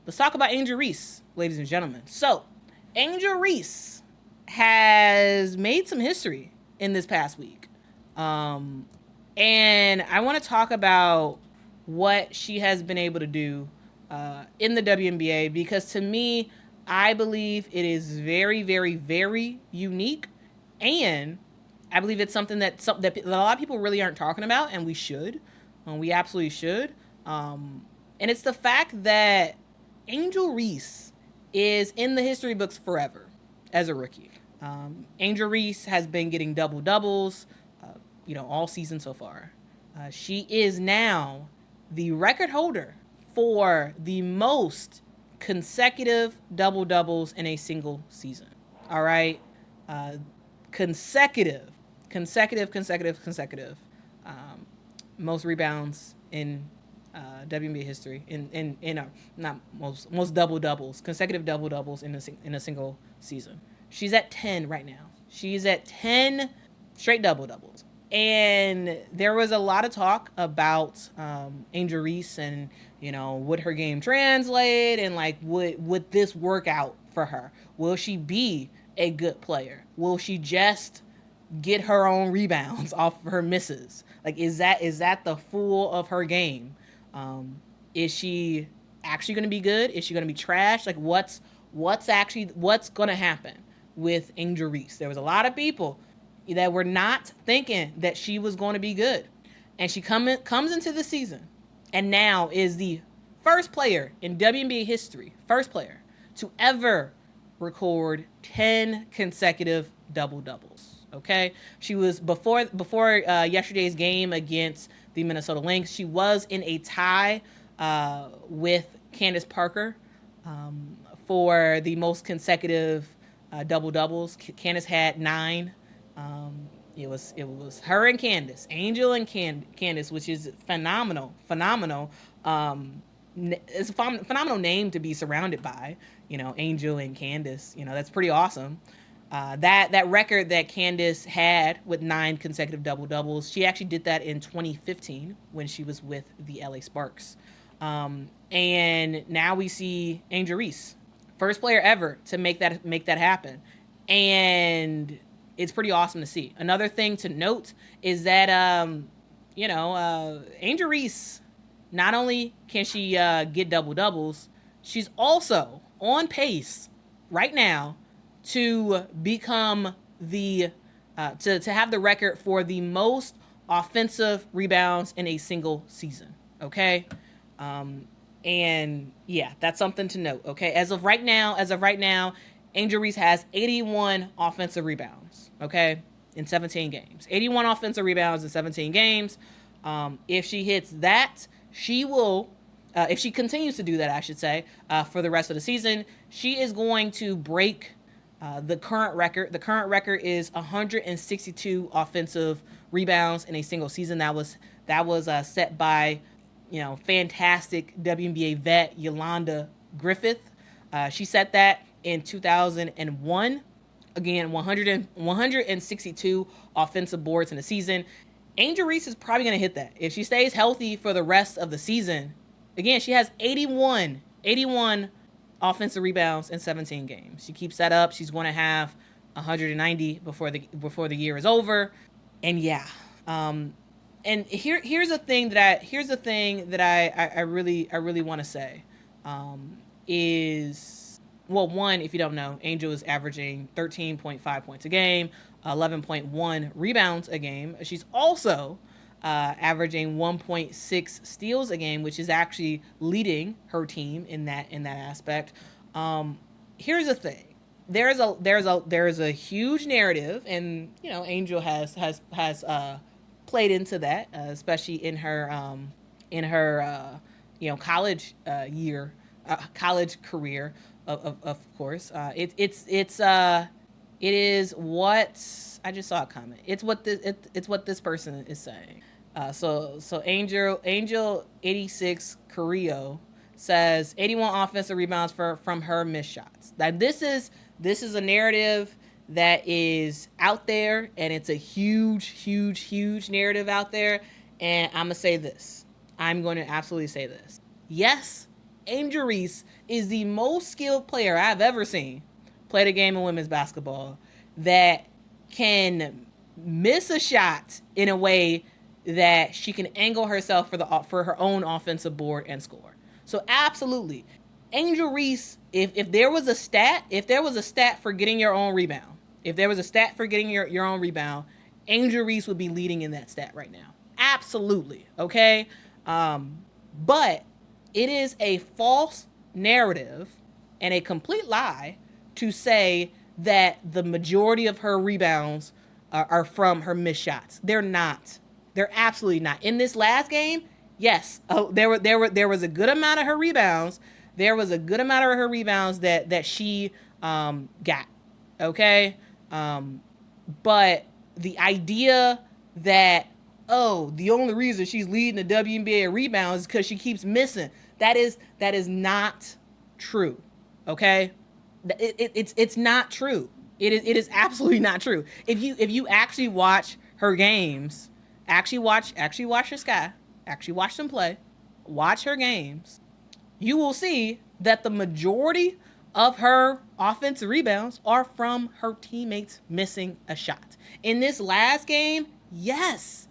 let's talk about Angel Reese, ladies and gentlemen. So, Angel Reese has made some history in this past week. And I want to talk about what she has been able to do in the WNBA, because to me, I believe it is very, very, very unique, and I believe it's something that a lot of people really aren't talking about, and we should. We absolutely should. And it's the fact that Angel Reese is in the history books forever as a rookie. Angel Reese has been getting double doubles, all season so far. She is now the record holder for the most consecutive double doubles in a single season. All right, consecutive. Most rebounds in WNBA history not most double doubles, consecutive double doubles in a single season. She's at 10 right now. She's at 10 straight double doubles. And there was a lot of talk about Angel Reese and, would her game translate, and like, would this work out for her? Will she be a good player? Will she just get her own rebounds off of her misses? Like, is that the full of her game? Is she actually going to be good? Is she going to be trash? Like, what's going to happen with Angel Reese? There was a lot of people that were not thinking that she was going to be good, and she comes into the season, and now is the first player in WNBA history, first player to ever record 10 consecutive double doubles. Okay, she was before yesterday's game against the Minnesota Lynx. She was in a tie with Candace Parker for the most consecutive double doubles. Candace had 9. It was her and Candace, Angel and Candace, which is phenomenal. It's a phenomenal name to be surrounded by. Angel and Candace. That's pretty awesome. That record that Candace had with 9 consecutive double doubles, she actually did that in 2015 when she was with the LA Sparks. And now we see Angel Reese, first player ever to make that happen, and it's pretty awesome to see. Another thing to note is that Angel Reese, not only can she get double doubles, she's also on pace right now to become to have the record for the most offensive rebounds in a single season. Okay, and yeah, that's something to note. Okay, as of right now, Angel Reese has 81 offensive rebounds. Okay, in 17 games, 81 offensive rebounds in 17 games. If she hits that, she will. If she continues to do that, I should say, for the rest of the season, she is going to break the current record. The current record is 162 offensive rebounds in a single season. That was set by fantastic WNBA vet Yolanda Griffith. She set that in 2001. Again, 162 offensive boards in a season. Angel Reese is probably going to hit that if she stays healthy for the rest of the season. Again, she has 81 offensive rebounds in 17 games. She keeps that up, she's going to have 190 before the year is over. And yeah, and here's the thing that I really want to say is, well, one, if you don't know, Angel is averaging 13.5 points a game, 11.1 rebounds a game. She's also averaging 1.6 steals a game, which is actually leading her team in that aspect. Here's the thing: there's a huge narrative, and Angel has played into that, especially in her college college career. Of course, it is what I just saw a comment. It's what this person is saying. So Angel 86 Carrillo says 81 offensive rebounds from her missed shots. Now this is a narrative that is out there, and it's a huge narrative out there. And I'm going to absolutely say this. Yes, Angel Reese is the most skilled player I've ever seen play the game of women's basketball that can miss a shot in a way that she can angle herself for her own offensive board and score. So absolutely, Angel Reese. If there was a stat for getting your own rebound, if there was a stat for getting your own rebound, Angel Reese would be leading in that stat right now. Absolutely, okay. But it is a false narrative and a complete lie to say that the majority of her rebounds are from her missed shots. They're not. They're absolutely not. In this last game, yes, there was a good amount of her rebounds. There was a good amount of her rebounds that she got. Okay, but the idea that the only reason she's leading the WNBA rebounds is because she keeps missing. That is not true. Okay, it's not true. It is absolutely not true. If you actually watch her games, actually watch her sky, actually watch them play, watch her games, you will see that the majority of her offensive rebounds are from her teammates missing a shot. In this last game, yes,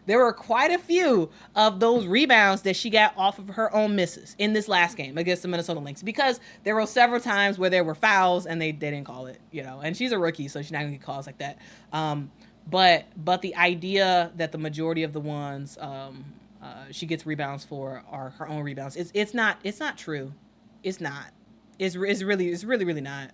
there were quite a few of those rebounds that she got off of her own misses in this last game against the Minnesota Lynx, because there were several times where there were fouls and they didn't call it, and she's a rookie, so she's not gonna get calls like that. But the idea that the majority of the ones she gets rebounds for are her own rebounds, it's not true. It's not. It's really not.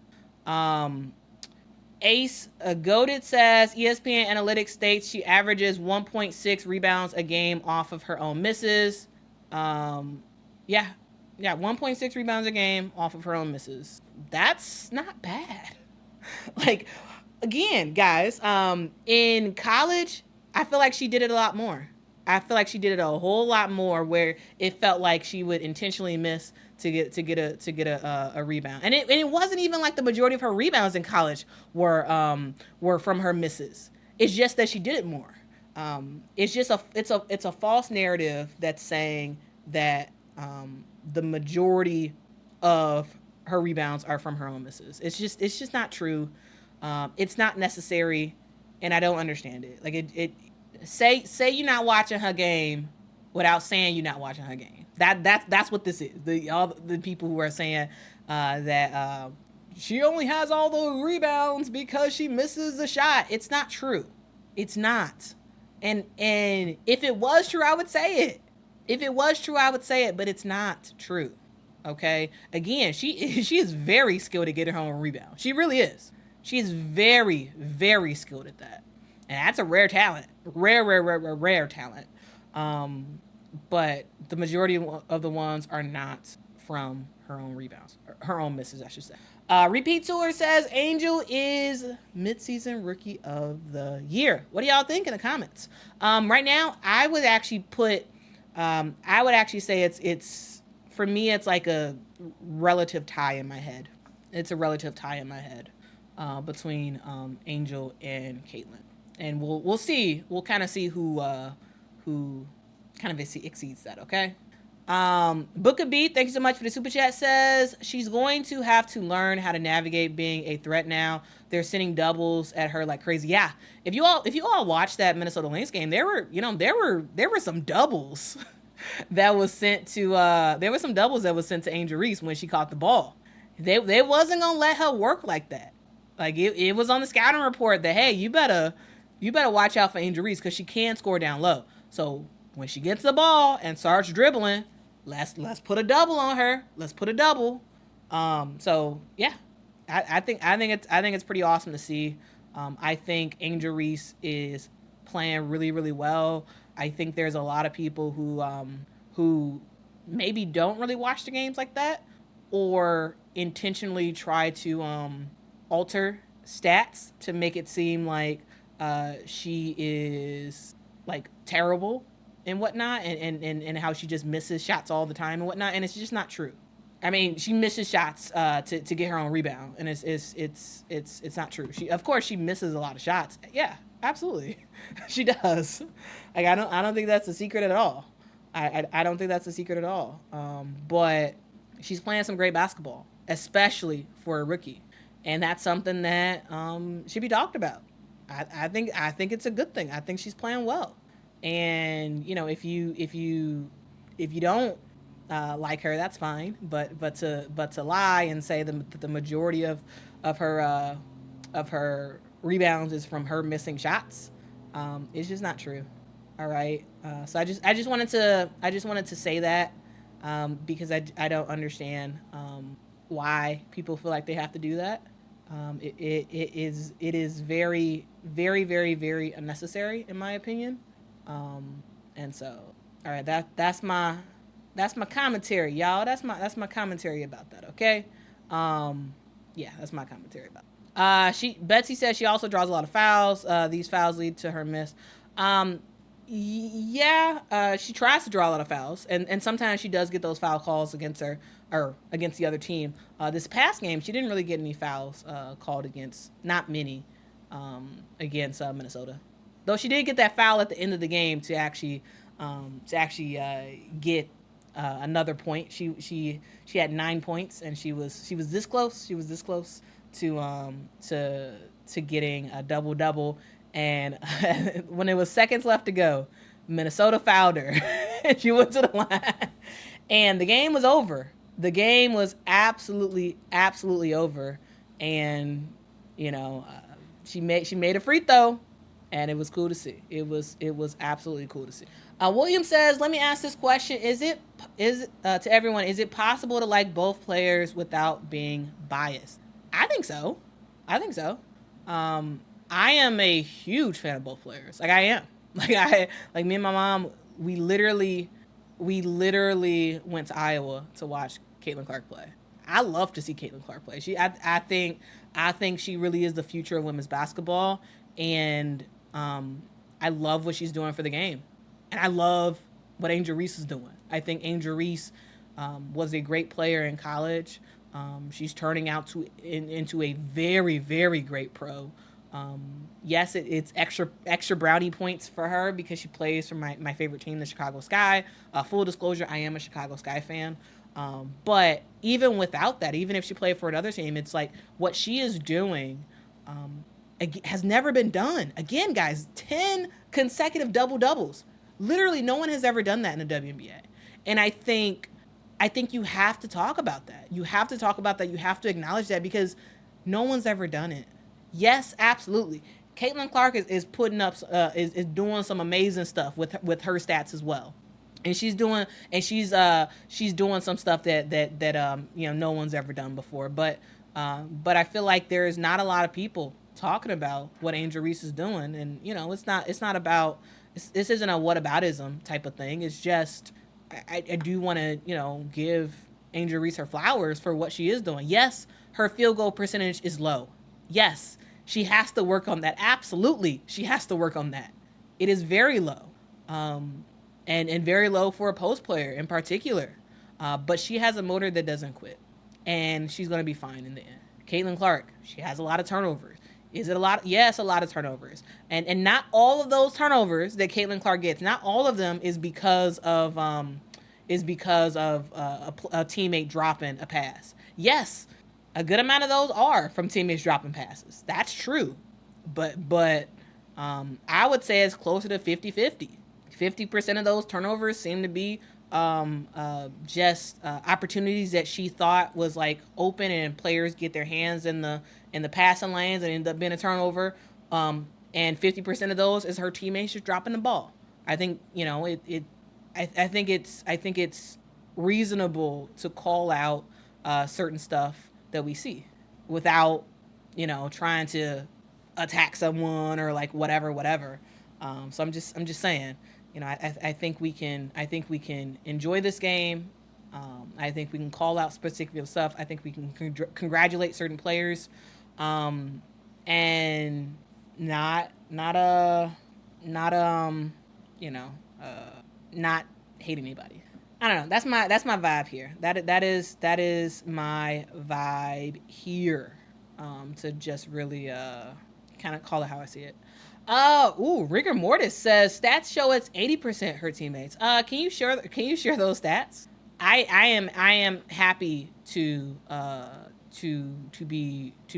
Ace Goated says ESPN Analytics states she averages 1.6 rebounds a game off of her own misses. 1.6 rebounds a game off of her own misses. That's not bad. Like, again, guys, in college, I feel like she did it a lot more. I feel like she did it a whole lot more, where it felt like she would intentionally miss to get a rebound, and it wasn't even like the majority of her rebounds in college were from her misses. It's just that she did it more. It's a false narrative that's saying that the majority of her rebounds are from her own misses. It's just not true. It's not necessary, and I don't understand it. Like say you're not watching her game without saying you're not watching her game. That's what this is. All the people who are saying that she only has all those rebounds because she misses the shot. It's not true. It's not. And if it was true, I would say it. If it was true, I would say it, but it's not true. Okay? Again, she is very skilled at getting her own rebound. She really is. She is very, very skilled at that. And that's a rare talent. Rare talent. But the majority of the ones are not from her own rebounds. Her own misses, I should say. Repeat Tour says Angel is midseason rookie of the year. What do y'all think in the comments? Right now, I would actually say it's for me, it's like a relative tie in my head. It's a relative tie in my head between Angel and Caitlin. And we'll see. We'll kind of see who kind of exceeds that, okay? Book of Beat, thank you so much for the super chat, says she's going to have to learn how to navigate being a threat now. They're sending doubles at her like crazy. Yeah, if you all watched that Minnesota Lynx game, there were some doubles that was sent to Angel Reese when she caught the ball. They wasn't gonna let her work like that. Like it was on the scouting report that, hey, you better watch out for Angel Reese because she can score down low. So when she gets the ball and starts dribbling, let's put a double on her. Let's put a double. So yeah, I think it's pretty awesome to see. I think Angel Reese is playing really, really well. I think there's a lot of people who maybe don't really watch the games like that, or intentionally try to alter stats to make it seem like she is like terrible and whatnot, and how she just misses shots all the time and whatnot, and it's just not true. I mean, she misses shots to get her own rebound, and it's not true. Of course she misses a lot of shots. Yeah, absolutely, she does. Like I don't think that's a secret at all. I don't think that's a secret at all. But she's playing some great basketball, especially for a rookie, and that's something that should be talked about. I think it's a good thing. I think she's playing well, and if you don't like her, that's fine. But to lie and say that the majority of her rebounds is from her missing shots, it's just not true. All right. So I just wanted to say that because I don't understand why people feel like they have to do that. It is very very very very unnecessary in my opinion. And so all right, that's my commentary, y'all. That's my commentary about that. Okay. Yeah, that's my commentary about it. She Betsy says she also draws a lot of fouls. These fouls lead to her miss. Um, yeah, she tries to draw a lot of fouls, and sometimes she does get those foul calls against her or against the other team. This past game, she didn't really get any fouls called against, not many, against Minnesota. Though she did get that foul at the end of the game to actually get another point. She had 9 points, and she was this close. She was this close to getting a double double. And when it was seconds left to go, Minnesota fouled her. She went to the line, and the game was over. The game was absolutely over. And she made a free throw, and it was cool to see. It was absolutely cool to see. William says, "Let me ask this question: is to everyone? Is it possible to like both players without being biased?" I think so. I think so. I am a huge fan of both players. Like I am. Like me and my mom. We literally went to Iowa to watch Caitlin Clark play. I love to see Caitlin Clark play. I think she really is the future of women's basketball, and I love what she's doing for the game, and I love what Angel Reese is doing. I think Angel Reese was a great player in college. She's turning out into a very very great pro. Yes, it's extra brownie points for her because she plays for my favorite team, the Chicago Sky. Full disclosure, I am a Chicago Sky fan. But even without that, even if she played for another team, it's like what she is doing has never been done. Again, guys, 10 consecutive double doubles. Literally, no one has ever done that in the WNBA. And I think you have to talk about that. You have to talk about that. You have to acknowledge that because no one's ever done it. Yes, absolutely. Caitlin Clark is putting up is doing some amazing stuff with her stats as well, and she's doing some stuff that no one's ever done before. But I feel like there's not a lot of people talking about what Angel Reese is doing, and it's not about this isn't a whataboutism type of thing. It's just I do want to give Angel Reese her flowers for what she is doing. Yes, her field goal percentage is low. Yes, she has to work on that. Absolutely, she has to work on that. It is very low, and very low for a post player in particular. But she has a motor that doesn't quit, and she's going to be fine in the end. Caitlin Clark, she has a lot of turnovers. Is it a lot? Yes, a lot of turnovers. And not all of those turnovers that Caitlin Clark gets, not all of them is because of a teammate dropping a pass. Yes, a good amount of those are from teammates dropping passes. That's true. But I would say it's closer to 50-50. 50% of those turnovers seem to be just opportunities that she thought was like open, and players get their hands in the passing lanes and end up being a turnover. And 50% of those is her teammates just dropping the ball. I think I think it's reasonable to call out certain stuff that we see without trying to attack someone or like whatever. So I'm just saying, I think we can enjoy this game. I think we can call out specific stuff. I think we can congratulate certain players, and not hate anybody. I don't know. That's my vibe here. That is my vibe here. To just really kind of call it how I see it. Rigor Mortis says stats show it's 80% her teammates. Can you share those stats? I am happy to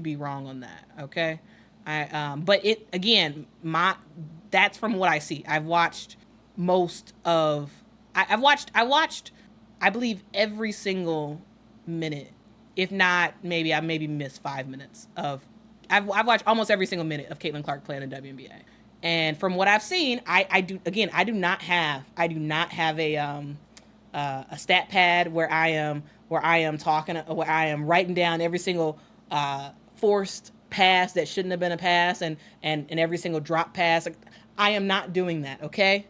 be wrong on that. Okay. But it again, my that's from what I see. Most of I've watched I believe every single minute. If not, maybe missed 5 minutes of. I've watched almost every single minute of Caitlin Clark playing in the WNBA, and from what I've seen, I do not have a stat pad where I am writing down every single forced pass that shouldn't have been a pass, and every single drop pass. Like, I am not doing that. Okay.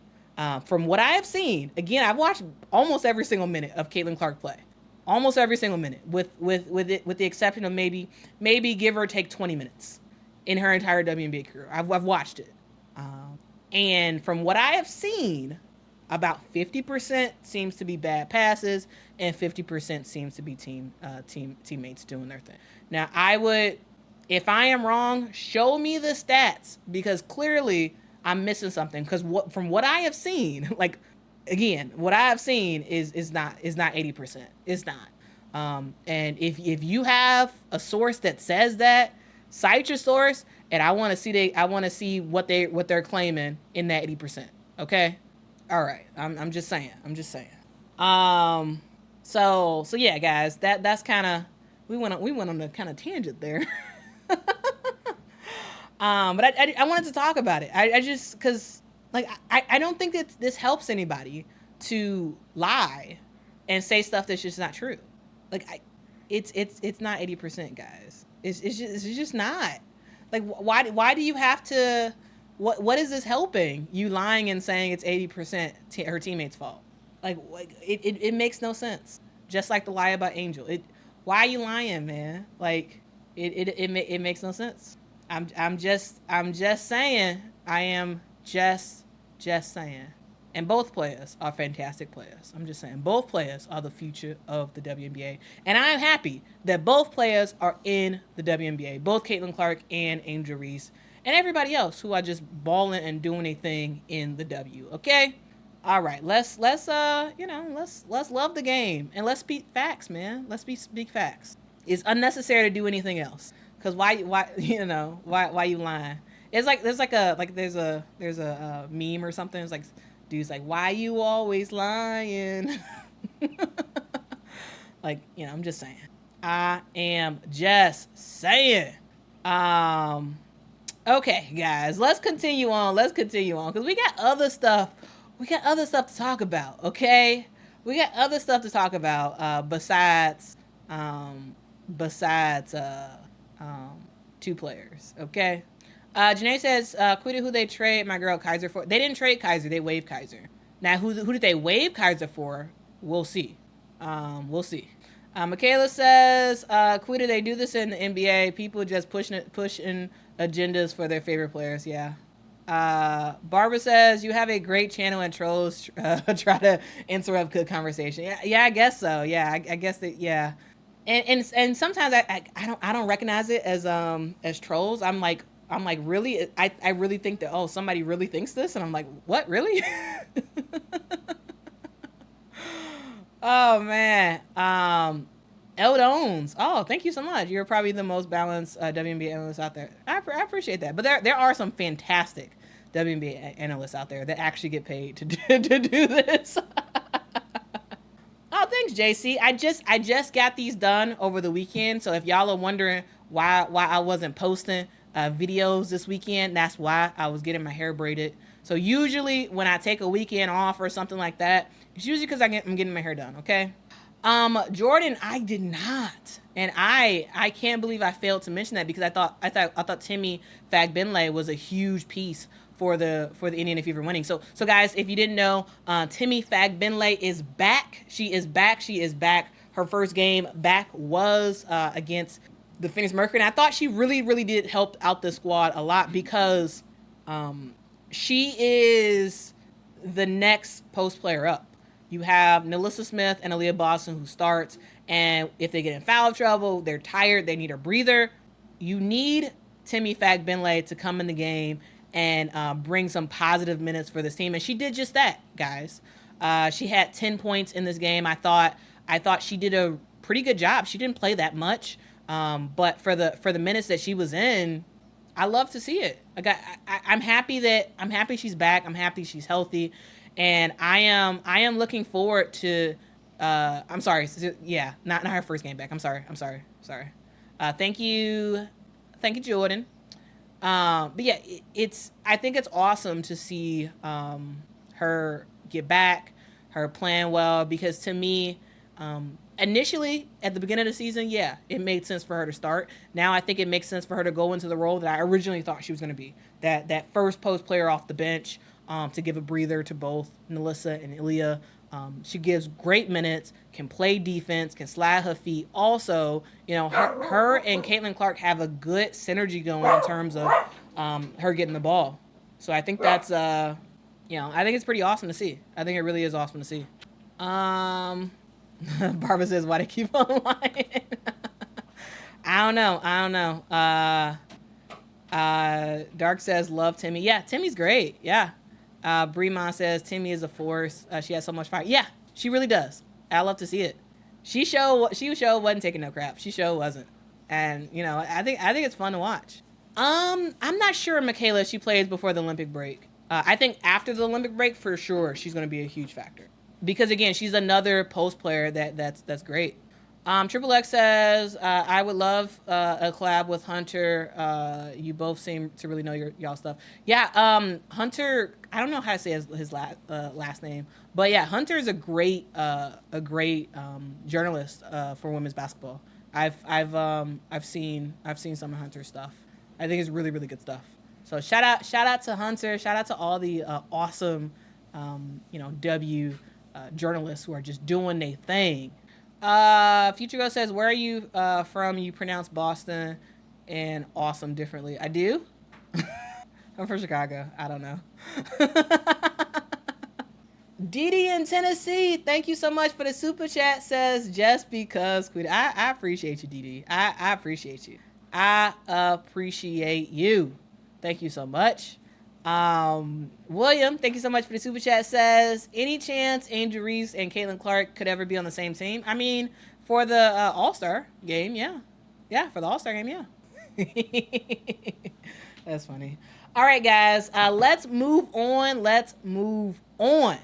From what I have seen, again, I've watched almost every single minute of Caitlin Clark play, almost every single minute, with the exception of maybe give or take 20 minutes in her entire WNBA career. I've watched it, and from what I have seen, about 50% seems to be bad passes, and 50% seems to be teammates doing their thing. Now, if I am wrong, show me the stats, because clearly I'm missing something. Because from what I have seen, like, again, what I have seen is not 80%. It's not. And if you have a source that says that, cite your source, and I want to see what they're claiming in that 80%. Okay. All right. I'm just saying. So yeah, guys, that's kind of, we went on a kind of tangent there. But I wanted to talk about it. I just, because, like, I don't think that this helps anybody to lie and say stuff that's just not true. Like, it's not 80%, guys. It's just not. Like, why do you have to? What is this helping? You lying and saying it's 80% her teammate's fault. Like, it makes no sense. Just like the lie about Angel. Why are you lying, man? Like, it makes no sense. I'm just saying. I am just saying. And both players are fantastic players. I'm just saying, both players are the future of the WNBA, and I am happy that both players are in the WNBA. Both Caitlin Clark and Angel Reese, and everybody else who are just balling and doing a thing in the W. Okay. All right, let's love the game, and let's speak facts, man. Speak facts. It's unnecessary to do anything else. Cause why you lying? It's like there's a meme or something. It's like, dude's like, why you always lying? Like, I'm just saying. I am just saying. Okay, guys, let's continue on. Cause we got other stuff. To talk about. Okay, we got other stuff to talk about. Besides two players. Okay. Janae says, Quita, who they trade my girl Kaiser for? They didn't trade Kaiser. They waived Kaiser. Now, who did they waive Kaiser for? We'll see. Michaela says, Quita, they do this in the NBA. People just pushing agendas for their favorite players. Yeah. Barbara says, you have a great channel and trolls try to interrupt good conversation. Yeah, I guess so. Yeah, I guess that. Yeah. And sometimes I don't recognize it as trolls. I'm like, really? I really think that, somebody really thinks this, and I'm like, what, really? Oh man. Eldones. Oh, thank you so much. You're probably the most balanced WNBA analyst out there. I appreciate that. But there are some fantastic WNBA analysts out there that actually get paid to do this. Oh, thanks, JC. I just got these done over the weekend. So if y'all are wondering why I wasn't posting videos this weekend, that's why. I was getting my hair braided. So usually when I take a weekend off or something like that, it's usually because I'm getting my hair done. Okay. Jordan, I did not, and I can't believe I failed to mention that, because I thought Timmy Fagbenle was a huge piece for the Indiana Fever winning. So guys, if you didn't know, Timmy Fagbenle is back. She is back. Her first game back was against the Phoenix Mercury, and I thought she really did help out the squad a lot, because she is the next post player up. You have Nalissa Smith and Aaliyah Boston who starts, and if they get in foul trouble, they're tired, they need a breather. You need Timmy Fagbenle to come in the game and bring some positive minutes for this team. And she did just that, guys. She had 10 points in this game. I thought she did a pretty good job. She didn't play that much, but for the minutes that she was in, I love to see it. I'm happy she's back. I'm happy she's healthy, and I am looking forward to. I'm sorry. Yeah, not her first game back. I'm sorry. Thank you, Jordan. But yeah, I think it's awesome to see her get back, her playing well, because to me, initially at the beginning of the season, yeah, it made sense for her to start. Now I think it makes sense for her to go into the role that I originally thought she was going to be, that first post player off the bench, to give a breather to both Nalissa and Ilya. She gives great minutes, can play defense, can slide her feet. Also, her and Caitlin Clark have a good synergy going in terms of her getting the ball. So I think that's, I think it's pretty awesome to see. I think it really is awesome to see. Barbara says, why they keep on lying? I don't know. Dark says, love Timmy. Yeah, Timmy's great. Yeah. Bremont says, Timmy is a force. She has so much fire. Yeah, she really does. I love to see it. She wasn't taking no crap. She wasn't. And, I think it's fun to watch. I'm not sure, Michaela, she plays before the Olympic break. I think after the Olympic break, for sure, she's going to be a huge factor. Because, again, she's another post player that's great. Triple X says, I would love a collab with Hunter. You both seem to really know y'all stuff. Yeah, Hunter, I don't know how to say his last name. But, yeah, Hunter is a great journalist for women's basketball. I've seen some of Hunter's stuff. I think it's really, really good stuff. So shout out to Hunter. Shout out to all the awesome, W journalists who are just doing their thing. Future Girl says, where are you from? You pronounce Boston and awesome differently. I do? I'm from Chicago. I don't know. Didi in Tennessee, thank you so much for the super chat. Says, just because Quita. I appreciate you, Didi. I appreciate you. I appreciate you. Thank you so much. William, thank you so much for the super chat. Says, any chance Angel Reese and Caitlin Clark could ever be on the same team? I mean, for the All-Star game, yeah. Yeah, for the All-Star game, yeah. That's funny. All right, guys, let's move on.